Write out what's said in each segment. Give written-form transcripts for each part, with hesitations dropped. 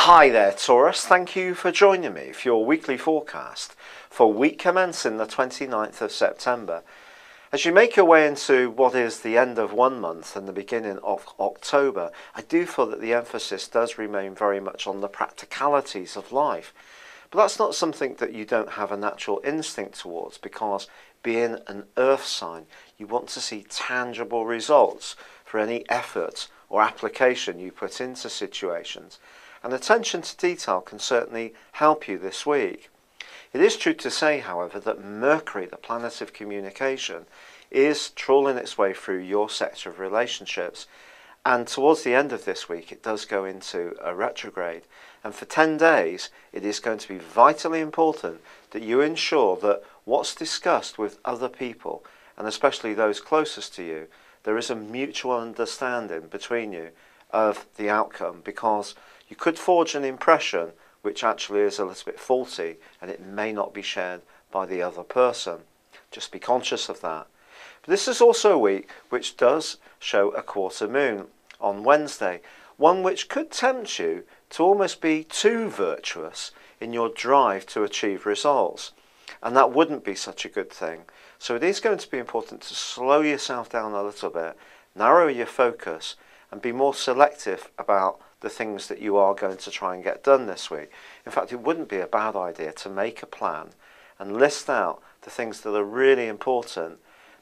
Hi there, Taurus. Thank you for joining me for your weekly forecast for week commencing the 29th of September. As you make your way into what is the end of one month and the beginning of October, I do feel that the emphasis does remain very much on the practicalities of life. But that's not something that you don't have a natural instinct towards, because being an earth sign, you want to see tangible results for any effort or application you put into situations. And attention to detail can certainly help you this week. It is true to say, however, that Mercury, the planet of communication, is trawling its way through your sector of relationships. And towards the end of this week, it does go into a retrograde. And for 10 days, it is going to be vitally important that you ensure that what's discussed with other people, and especially those closest to you, there is a mutual understanding between you of the outcome, because you could forge an impression which actually is a little bit faulty and it may not be shared by the other person. Just be conscious of that. But this is also a week which does show a quarter moon on Wednesday, one which could tempt you to almost be too virtuous in your drive to achieve results. And that wouldn't be such a good thing. So it is going to be important to slow yourself down a little bit, narrow your focus, and be more selective about the things that you are going to try and get done this week. In fact, it wouldn't be a bad idea to make a plan and list out the things that are really important,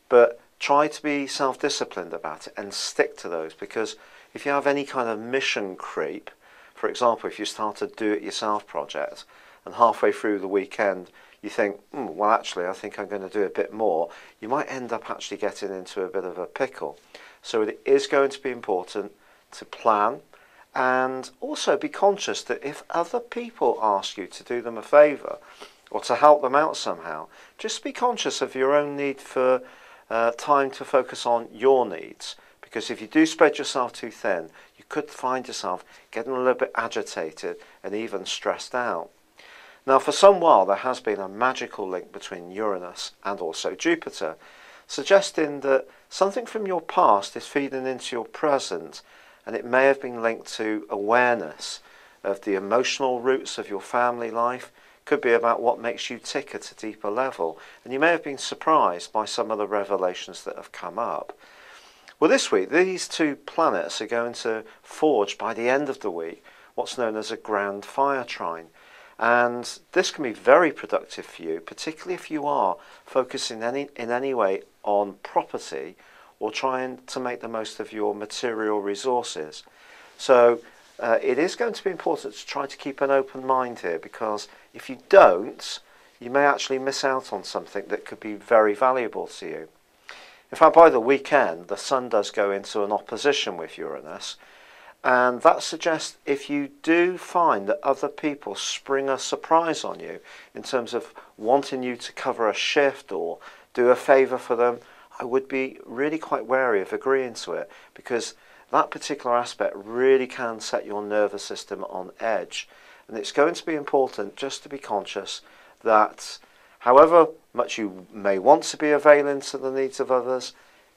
but try to be self-disciplined about it and stick to those, because if you have any kind of mission creep, for example, if you start a do-it-yourself project and halfway through the weekend you think, well, actually, I think I'm going to do a bit more, you might end up actually getting into a bit of a pickle. So it is going to be important to plan, and also be conscious that if other people ask you to do them a favour or to help them out somehow, just be conscious of your own need for time to focus on your needs. Because if you do spread yourself too thin, you could find yourself getting a little bit agitated and even stressed out. Now, for some while there has been a magical link between Uranus and also Jupiter, suggesting that something from your past is feeding into your present, and it may have been linked to awareness of the emotional roots of your family life. Could be about what makes you tick at a deeper level, and you may have been surprised by some of the revelations that have come up. Well, this week these two planets are going to forge, by the end of the week, what's known as a grand fire trine. And this can be very productive for you, particularly if you are focusing in any way on property or trying to make the most of your material resources. So it is going to be important to try to keep an open mind here, because if you don't, you may actually miss out on something that could be very valuable to you. In fact, by the weekend, the Sun does go into an opposition with Uranus, and that suggests if you do find that other people spring a surprise on you in terms of wanting you to cover a shift or do a favour for them, I would be really quite wary of agreeing to it, because that particular aspect really can set your nervous system on edge. And it's going to be important just to be conscious that however much you may want to be availing to the needs of others,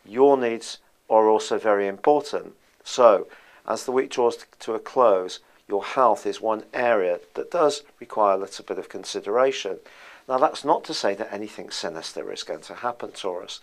your needs are also very important. So as the week draws to a close, your health is one area that does require a little bit of consideration. Now, that's not to say that anything sinister is going to happen, Taurus,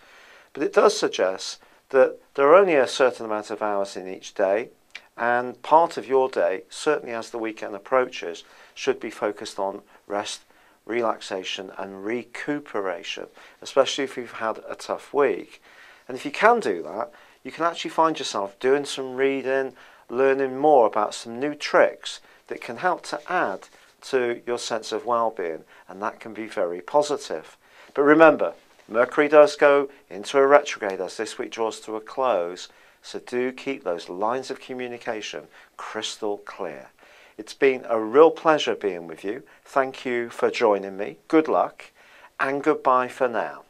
but it does suggest that there are only a certain amount of hours in each day, and part of your day, certainly as the weekend approaches, should be focused on rest, relaxation and recuperation, especially if you've had a tough week. And if you can do that, you can actually find yourself doing some reading, learning more about some new tricks that can help to add to your sense of well-being, and that can be very positive. But remember, Mercury does go into a retrograde as this week draws to a close, so do keep those lines of communication crystal clear. It's been a real pleasure being with you. Thank you for joining me. Good luck, and goodbye for now.